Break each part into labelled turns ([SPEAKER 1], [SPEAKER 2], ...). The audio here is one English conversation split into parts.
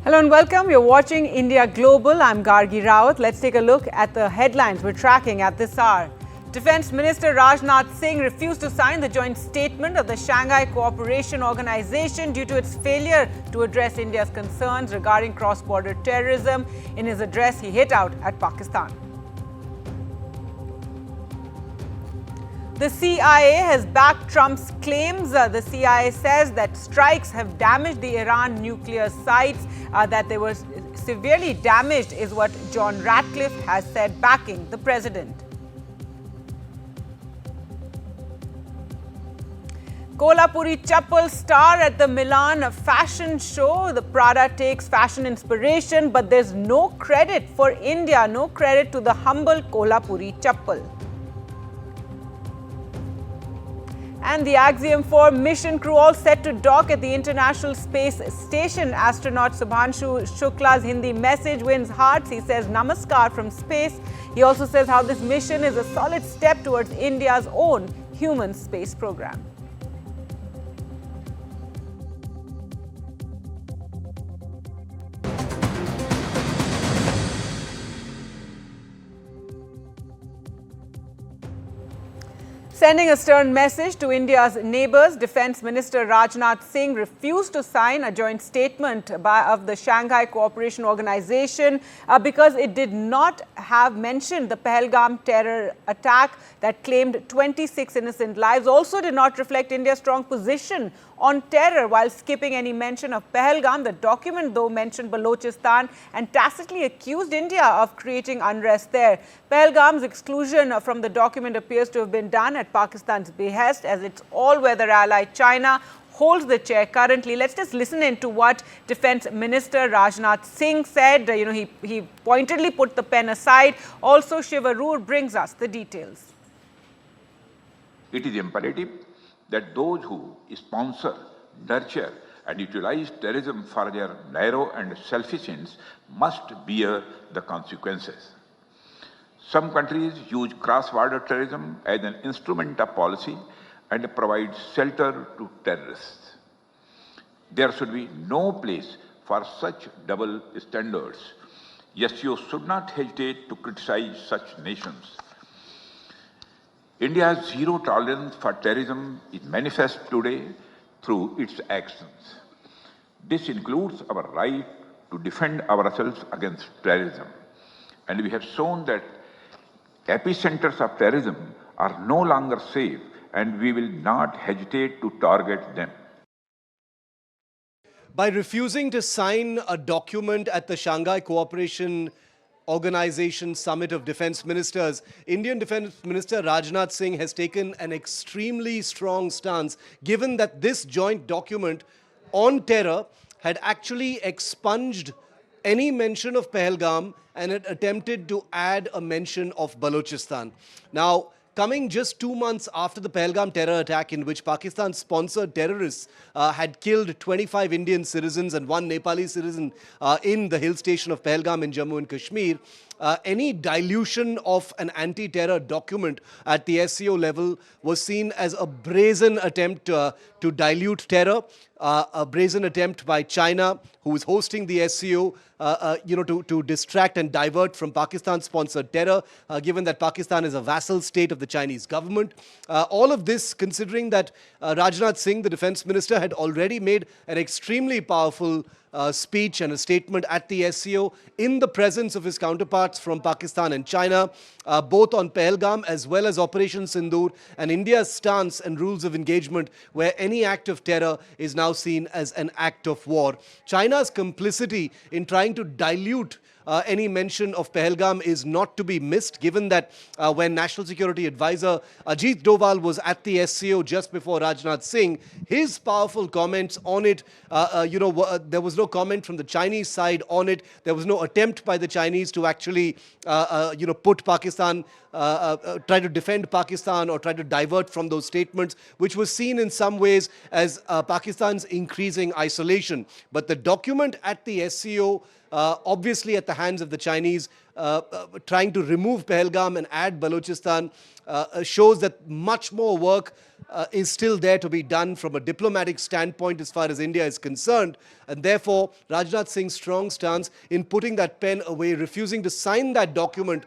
[SPEAKER 1] Hello and welcome. You're watching India Global. I'm Gargi Rawat. Let's take a look at the headlines we're tracking at this hour. Defence Minister Rajnath Singh refused to sign the joint statement of the Shanghai Cooperation Organisation due to its failure to address India's concerns regarding cross-border terrorism. In his address, he hit out at Pakistan. The CIA has backed Trump's claims. The CIA says that strikes have damaged the Iran nuclear sites, that they were severely damaged is what John Ratcliffe has said, backing the president. Kolhapuri chappal star at the Milan fashion show. The Prada takes fashion inspiration, but there's no credit for India, no credit to the humble Kolhapuri chappal. And the Axiom 4 mission crew all set to dock at the International Space Station. Astronaut Subhanshu Shukla's Hindi message wins hearts. He says namaskar from space. He also says how this mission is a solid step towards India's own human space program. Sending a stern message to India's neighbours, Defence Minister Rajnath Singh refused to sign a joint statement of the Shanghai Cooperation Organisation because it did not have mentioned the Pahalgam terror attack that claimed 26 innocent lives. Also did not reflect India's strong position on terror while skipping any mention of Pahalgam. The document, though, mentioned Balochistan and tacitly accused India of creating unrest there. Pahalgam's exclusion from the document appears to have been done at Pakistan's behest, as its all-weather ally China holds the chair currently. Let's just listen in to what Defence Minister Rajnath Singh said. He pointedly put the pen aside. Also, Shiva Roor brings us the details.
[SPEAKER 2] It is imperative that those who sponsor, nurture and utilize terrorism for their narrow and selfish ends must bear the consequences. Some countries use cross-border terrorism as an instrument of policy and provide shelter to terrorists. There should be no place for such double standards. SCO should not hesitate to criticize such nations. India's zero tolerance for terrorism is manifest today through its actions. This includes our right to defend ourselves against terrorism. And we have shown that epicenters of terrorism are no longer safe, and we will not hesitate to target them.
[SPEAKER 3] By refusing to sign a document at the Shanghai Cooperation Organization Summit of Defence Ministers, Indian Defence Minister Rajnath Singh has taken an extremely strong stance, given that this joint document on terror had actually expunged any mention of Pahalgam and had attempted to add a mention of Balochistan. Now, coming just 2 months after the Pahalgam terror attack, in which Pakistan-sponsored terrorists had killed 25 Indian citizens and 1 Nepali citizen in the hill station of Pahalgam in Jammu and Kashmir, any dilution of an anti-terror document at the SCO level was seen as a brazen attempt to dilute terror, a brazen attempt by China, who is hosting the SCO, to distract and divert from Pakistan-sponsored terror, given that Pakistan is a vassal state of the Chinese government. All of this considering that Rajnath Singh, the defense minister, had already made an extremely powerful speech and a statement at the SCO in the presence of his counterparts from Pakistan and China, both on Pahalgam as well as Operation Sindoor, and India's stance and rules of engagement, where any act of terror is now seen as an act of war. China's complicity in trying to dilute any mention of Pahalgam is not to be missed, given that when National Security Advisor Ajit Doval was at the SCO just before Rajnath Singh, his powerful comments on it, there was no comment from the Chinese side on it. There was no attempt by the Chinese to actually, put Pakistan, try to defend Pakistan or try to divert from those statements, which was seen in some ways as Pakistan's increasing isolation. But the document at the SCO, obviously at the hands of the Chinese, trying to remove Pahalgam and add Balochistan, shows that much more work is still there to be done from a diplomatic standpoint as far as India is concerned. And therefore, Rajnath Singh's strong stance in putting that pen away, refusing to sign that document,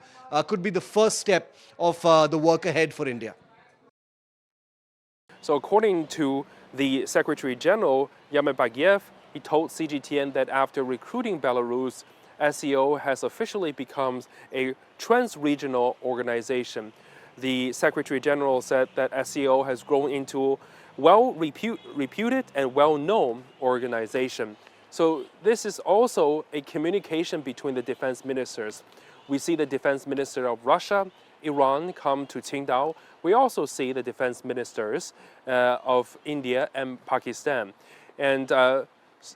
[SPEAKER 3] could be the first step of the work ahead for India.
[SPEAKER 4] So according to the Secretary General, Bagiev, he told CGTN that after recruiting Belarus, SCO has officially become a trans-regional organization. The Secretary General said that SCO has grown into well-reputed and well-known organization. So this is also a communication between the defense ministers. We see the defense minister of Russia, Iran come to Qingdao. We also see the defense ministers of India and Pakistan. And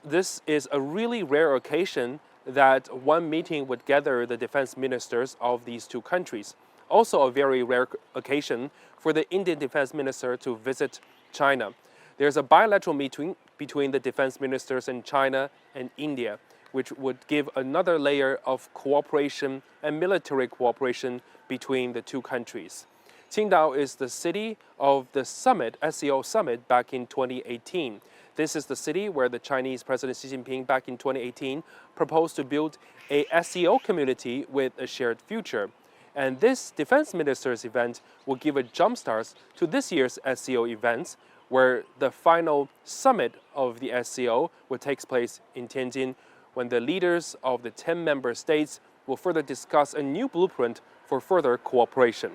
[SPEAKER 4] this is a really rare occasion that one meeting would gather the defense ministers of these two countries. Also a very rare occasion for the Indian defense minister to visit China. There's a bilateral meeting between the defense ministers in China and India, which would give another layer of cooperation and military cooperation between the two countries. Qingdao is the city of the summit, SCO summit, back in 2018. This is the city where the Chinese President Xi Jinping back in 2018 proposed to build a SCO community with a shared future. And this defense ministers event will give a jumpstart to this year's SCO events, where the final summit of the SCO will take place in Tianjin, when the leaders of the 10 member states will further discuss a new blueprint for further cooperation.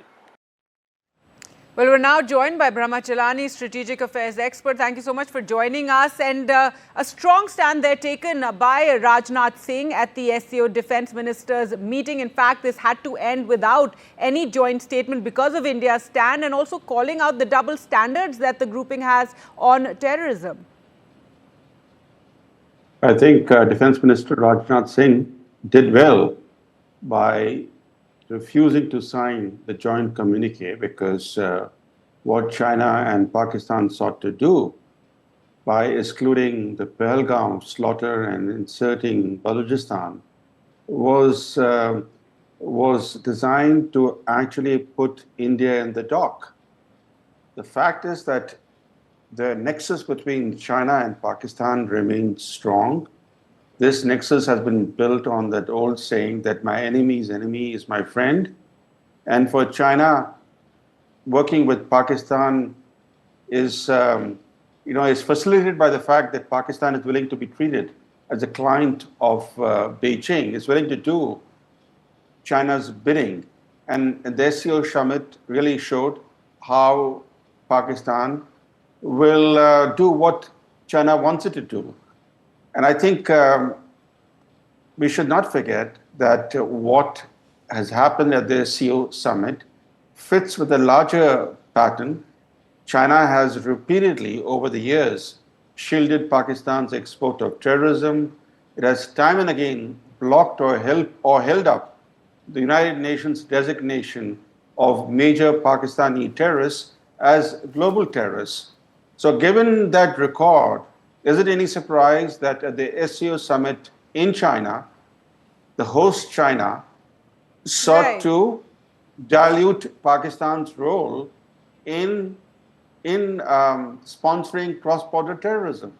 [SPEAKER 1] Well, we're now joined by Brahmachalani, strategic affairs expert. Thank you so much for joining us. And a strong stand there taken by Rajnath Singh at the SCO defense ministers meeting. In fact, this had to end without any joint statement because of India's stand, and also calling out the double standards that the grouping has on terrorism.
[SPEAKER 5] I think Defense Minister Rajnath Singh did well by refusing to sign the joint communique, because what China and Pakistan sought to do by excluding the Pahalgam slaughter and inserting Balochistan was designed to actually put India in the dock. The fact is that the nexus between China and Pakistan remains strong. This nexus has been built on that old saying that my enemy's enemy is my friend. And for China, working with Pakistan is facilitated by the fact that Pakistan is willing to be treated as a client of Beijing, is willing to do China's bidding. And the SCO summit really showed how Pakistan will do what China wants it to do. And I think we should not forget that what has happened at the SCO summit fits with a larger pattern. China has repeatedly over the years shielded Pakistan's export of terrorism. It has time and again blocked or held up the United Nations designation of major Pakistani terrorists as global terrorists. So given that record, is it any surprise that at the SCO summit in China, the host China sought to dilute Pakistan's role in sponsoring cross-border terrorism?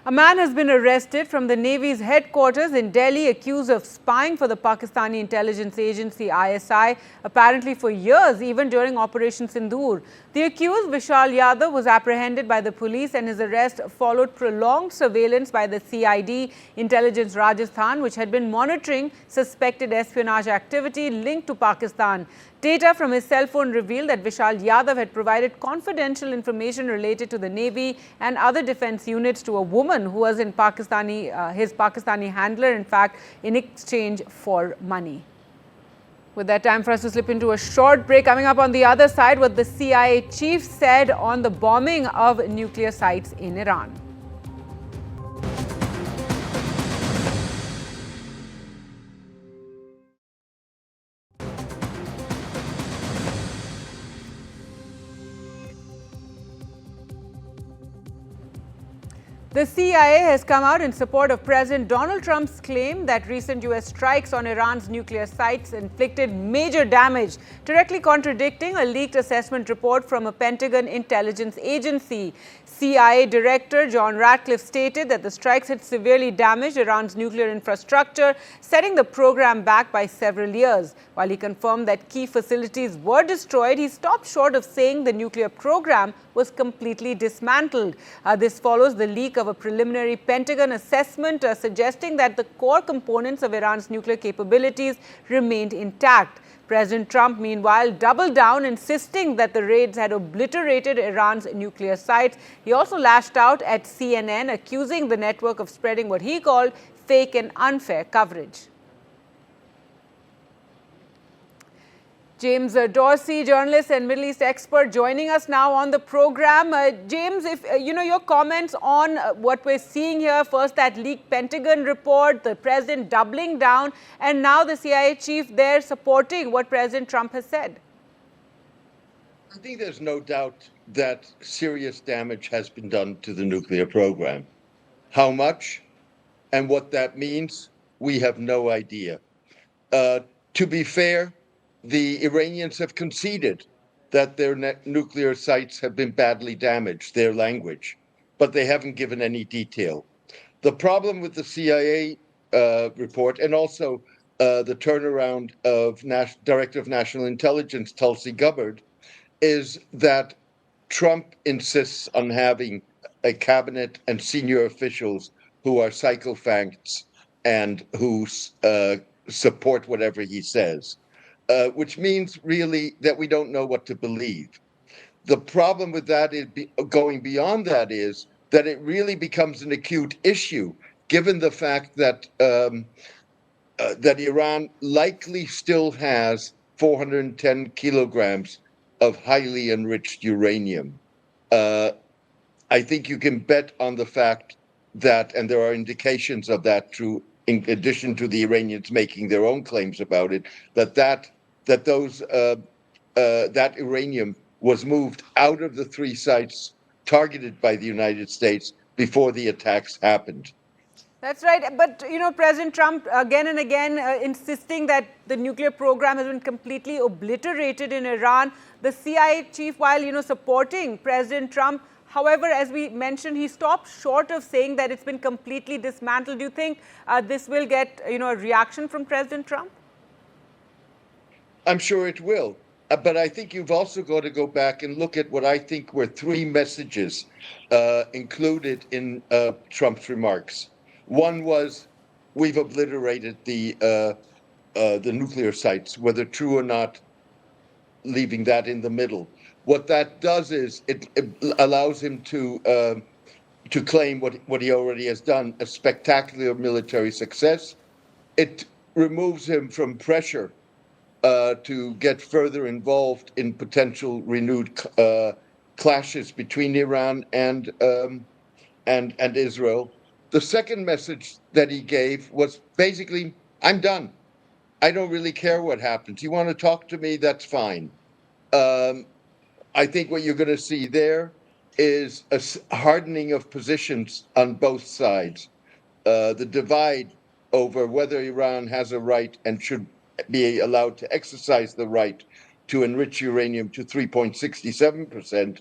[SPEAKER 1] A man has been arrested from the Navy's headquarters in Delhi, accused of spying for the Pakistani intelligence agency ISI, apparently for years, even during Operation Sindoor. The accused, Vishal Yadav, was apprehended by the police, and his arrest followed prolonged surveillance by the CID, Intelligence Rajasthan, which had been monitoring suspected espionage activity linked to Pakistan. Data from his cell phone revealed that Vishal Yadav had provided confidential information related to the Navy and other defense units to a woman who was in his Pakistani handler, in fact, in exchange for money. With that, time for us to slip into a short break. Coming up on the other side, what the CIA chief said on the bombing of nuclear sites in Iran. The CIA has come out in support of President Donald Trump's claim that recent U.S. strikes on Iran's nuclear sites inflicted major damage, directly contradicting a leaked assessment report from a Pentagon intelligence agency. CIA Director John Ratcliffe stated that the strikes had severely damaged Iran's nuclear infrastructure, setting the program back by several years. While he confirmed that key facilities were destroyed, he stopped short of saying the nuclear program was completely dismantled. This follows the leak of a preliminary Pentagon assessment suggesting that the core components of Iran's nuclear capabilities remained intact. President Trump, meanwhile, doubled down, insisting that the raids had obliterated Iran's nuclear sites. He also lashed out at CNN, accusing the network of spreading what he called fake and unfair coverage. James Dorsey, journalist and Middle East expert, joining us now on the program. James, if your comments on what we're seeing here, first that leaked Pentagon report, the president doubling down, and now the CIA chief there supporting what President Trump has said.
[SPEAKER 6] I think there's no doubt that serious damage has been done to the nuclear program. How much and what that means, we have no idea. To be fair, the Iranians have conceded that their nuclear sites have been badly damaged, their language, but they haven't given any detail. The problem with the CIA report, and also the turnaround of Director of National Intelligence, Tulsi Gabbard, is that Trump insists on having a cabinet and senior officials who are sycophants and who support whatever he says. Which means really that we don't know what to believe. The problem with that is going beyond that is that it really becomes an acute issue, given the fact that that Iran likely still has 410 kilograms of highly enriched uranium. I think you can bet on the fact that, and there are indications of that through, in addition to the Iranians making their own claims about it, that uranium was moved out of the three sites targeted by the United States before the attacks happened.
[SPEAKER 1] That's right. But, President Trump again and again insisting that the nuclear program has been completely obliterated in Iran. The CIA chief, while, supporting President Trump, however, as we mentioned, he stopped short of saying that it's been completely dismantled. Do you think this will get, a reaction from President Trump?
[SPEAKER 6] I'm sure it will. But I think you've also got to go back and look at what I think were three messages included in Trump's remarks. One was, we've obliterated the nuclear sites, whether true or not, leaving that in the middle. What that does is it allows him to claim what he already has done, a spectacular military success. It removes him from pressure to get further involved in potential renewed clashes between Iran and Israel. The second message that he gave was basically, I'm done. I don't really care what happens. You want to talk to me? That's fine. I think what you're going to see there is a hardening of positions on both sides. The divide over whether Iran has a right and should be allowed to exercise the right to enrich uranium to 3.67%,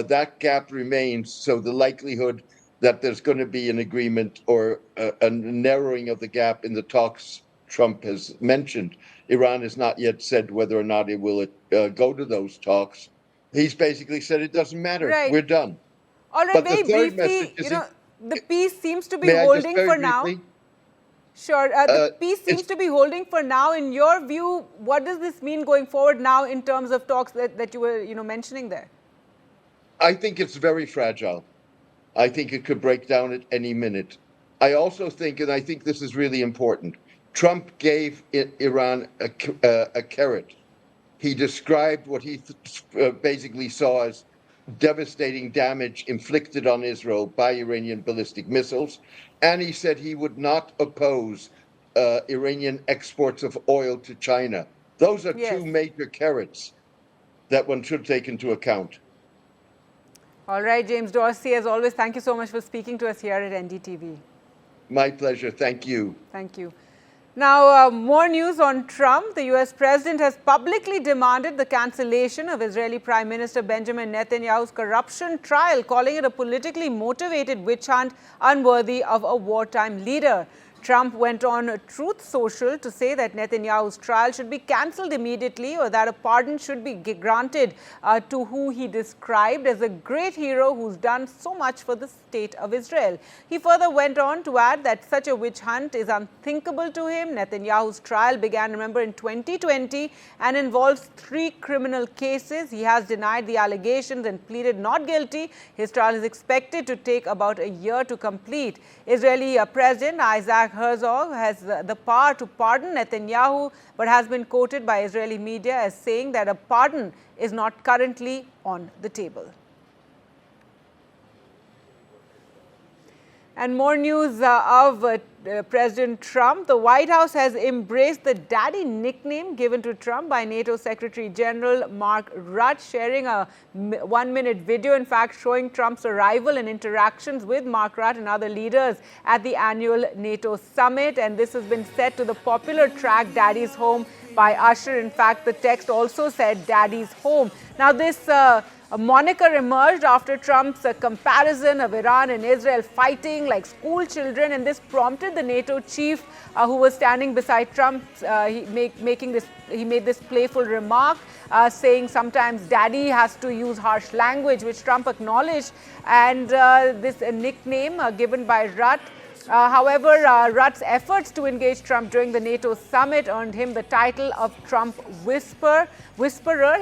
[SPEAKER 6] that gap remains. So the likelihood that there's going to be an agreement or a narrowing of the gap in the talks Trump has mentioned. Iran has not yet said whether or not it will go to those talks. He's basically said it doesn't matter.
[SPEAKER 1] Right.
[SPEAKER 6] We're done.
[SPEAKER 1] All right,
[SPEAKER 6] But
[SPEAKER 1] very
[SPEAKER 6] the third
[SPEAKER 1] briefly,
[SPEAKER 6] message is
[SPEAKER 1] the peace seems to be
[SPEAKER 6] may I just
[SPEAKER 1] holding
[SPEAKER 6] very
[SPEAKER 1] for now.
[SPEAKER 6] briefly?
[SPEAKER 1] Sure. The peace seems to be holding for now. In your view, what does this mean going forward now in terms of talks that you were mentioning there?
[SPEAKER 6] I think it's very fragile. I think it could break down at any minute. I also think, and I think this is really important, Trump gave Iran a carrot. He described what he basically saw as devastating damage inflicted on Israel by Iranian ballistic missiles. And he said he would not oppose Iranian exports of oil to China. Those are two major carrots that one should take into account.
[SPEAKER 1] All right, James Dorsey, as always, thank you so much for speaking to us here at NDTV.
[SPEAKER 6] My pleasure. Thank you.
[SPEAKER 1] Thank you. Now, more news on Trump. The US president has publicly demanded the cancellation of Israeli Prime Minister Benjamin Netanyahu's corruption trial, calling it a politically motivated witch hunt unworthy of a wartime leader. Trump went on Truth Social to say that Netanyahu's trial should be cancelled immediately, or that a pardon should be granted to who he described as a great hero who's done so much for the state of Israel. He further went on to add that such a witch hunt is unthinkable to him. Netanyahu's trial began, remember, in 2020 and involves 3 criminal cases. He has denied the allegations and pleaded not guilty. His trial is expected to take about a year to complete. Israeli President Isaac Herzog has the power to pardon Netanyahu, but has been quoted by Israeli media as saying that a pardon is not currently on the table. And more news of President Trump. The White House has embraced the daddy nickname given to Trump by NATO Secretary General Mark Rutte, sharing a 1-minute video, in fact, showing Trump's arrival and interactions with Mark Rutte and other leaders at the annual NATO summit. And this has been set to the popular track Daddy's Home by Usher. In fact, the text also said Daddy's Home. Now, this a moniker emerged after Trump's comparison of Iran and Israel fighting like school children, and this prompted the NATO chief who was standing beside Trump. He made this playful remark saying sometimes daddy has to use harsh language, which Trump acknowledged, and this nickname given by Rutte. However, Rutte's efforts to engage Trump during the NATO summit earned him the title of Trump Whisperer.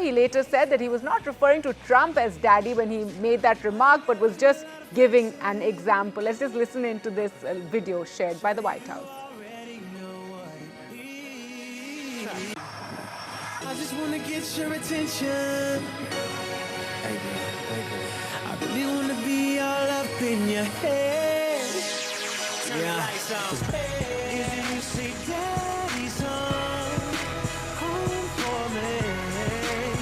[SPEAKER 1] He later said that he was not referring to Trump as daddy when he made that remark, but was just giving an example. Let's just listen into this video shared by the White House.
[SPEAKER 7] I just want to get your attention. Hey girl. I really want to be all up in your head. Yeah. Is it you say daddy's home for me?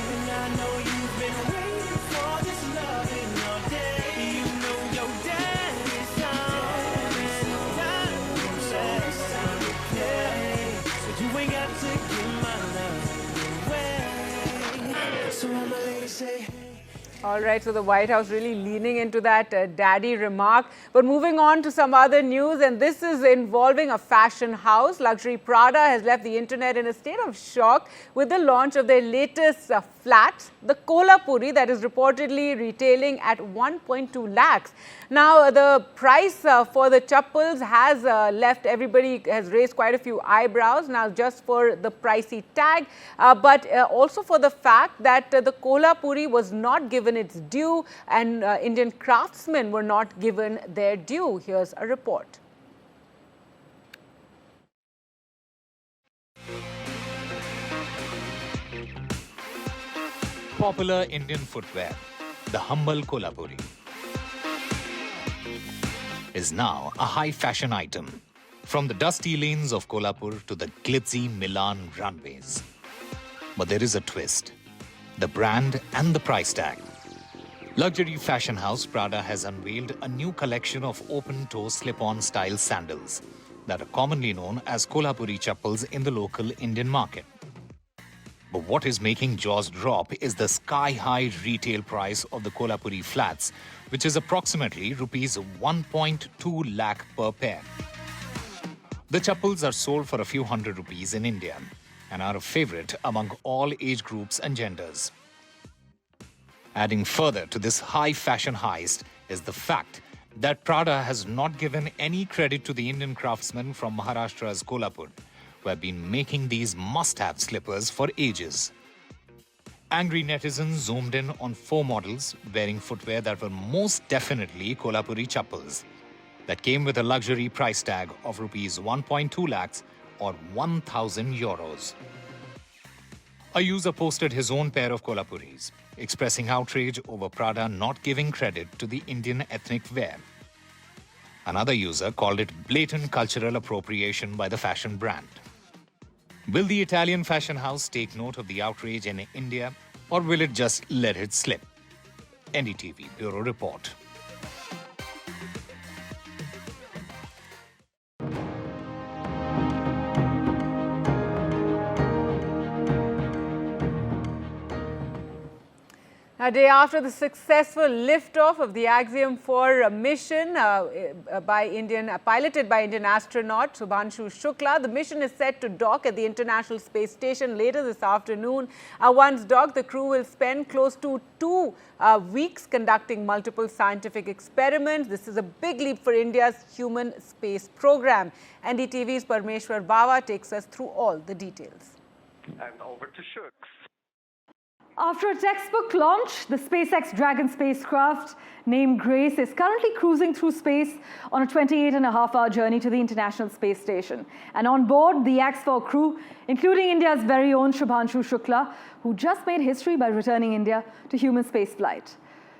[SPEAKER 7] And I know you've been waiting for this loving all day. You know your daddy's home, and time to pay. So you ain't got to give my love away. So all my ladies say.
[SPEAKER 1] All right, so the White House really leaning into that daddy remark. But moving on to some other news, and this is involving a fashion house. Luxury Prada has left the internet in a state of shock with the launch of their latest flat, the Kolhapuri, that is reportedly retailing at 1.2 lakhs. Now, the price for the chappals has has raised quite a few eyebrows, now just for the pricey tag, but also for the fact that the Kolhapuri was not given its due, and Indian craftsmen were not given their due. Here's a report.
[SPEAKER 8] Popular Indian footwear, the humble Kolhapuri, is now a high fashion item. From the dusty lanes of Kolhapur to the glitzy Milan runways. But there is a twist: the brand and the price tag. Luxury fashion house Prada has unveiled a new collection of open-toe slip-on style sandals that are commonly known as Kolhapuri chappals in the local Indian market. But what is making jaws drop is the sky-high retail price of the Kolhapuri flats, which is approximately rupees 1.2 lakh per pair. The chappals are sold for a few hundred rupees in India and are a favorite among all age groups and genders. Adding further to this high fashion heist is the fact that Prada has not given any credit to the Indian craftsmen from Maharashtra's Kolhapur, who have been making these must-have slippers for ages. Angry netizens zoomed in on 4 models wearing footwear that were most definitely Kolhapuri chappals, that came with a luxury price tag of rupees 1.2 lakhs or 1,000 euros. A user posted his own pair of Kolhapuris, expressing outrage over Prada not giving credit to the Indian ethnic wear. Another user called it blatant cultural appropriation by the fashion brand. Will the Italian fashion house take note of the outrage in India, or will it just let it slip? NDTV Bureau Report.
[SPEAKER 1] A day after the successful liftoff of the Axiom 4 mission piloted by Indian astronaut Shubhanshu Shukla, the mission is set to dock at the International Space Station later this afternoon. Once docked, the crew will spend close to 2 weeks conducting multiple scientific experiments. This is a big leap for India's human space program. NDTV's Parmeshwar Bawa takes us through all the details.
[SPEAKER 9] And over to Shooks.
[SPEAKER 10] After a textbook launch, the SpaceX Dragon spacecraft, named Grace, is currently cruising through space on a 28.5-hour journey to the International Space Station. And on board, the X4 crew, including India's very own Shubhanshu Shukla, who just made history by returning India to human spaceflight.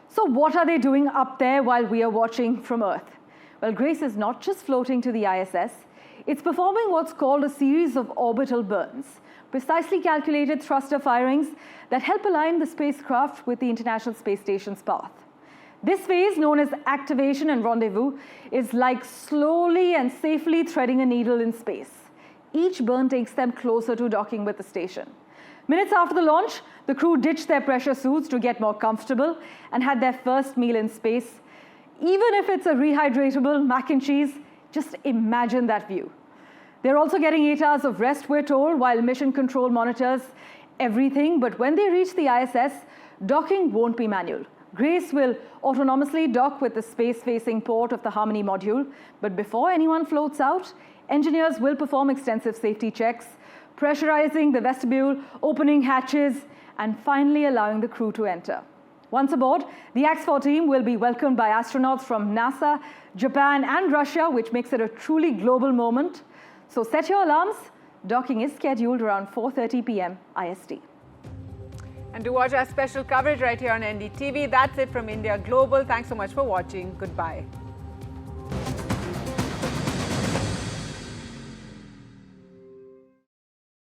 [SPEAKER 10] So what are they doing up there while we are watching from Earth? Well, Grace is not just floating to the ISS, it's performing what's called a series of orbital burns, precisely calculated thruster firings that help align the spacecraft with the International Space Station's path. This phase, known as activation and rendezvous, is like slowly and safely threading a needle in space. Each burn takes them closer to docking with the station. Minutes after the launch, the crew ditched their pressure suits to get more comfortable and had their first meal in space. Even if it's a rehydratable mac and cheese, just imagine that view. They're also getting 8 hours of rest, we're told, while mission control monitors everything. But when they reach the ISS, docking won't be manual. Grace will autonomously dock with the space-facing port of the Harmony module. But before anyone floats out, engineers will perform extensive safety checks, pressurizing the vestibule, opening hatches, and finally allowing the crew to enter. Once aboard, the X4 team will be welcomed by astronauts from NASA, Japan, and Russia, which makes it a truly global moment. So set your alarms. Docking is scheduled around 4:30 p.m. IST.
[SPEAKER 1] And to watch our special coverage right here on NDTV. That's it from India Global. Thanks so much for watching. Goodbye.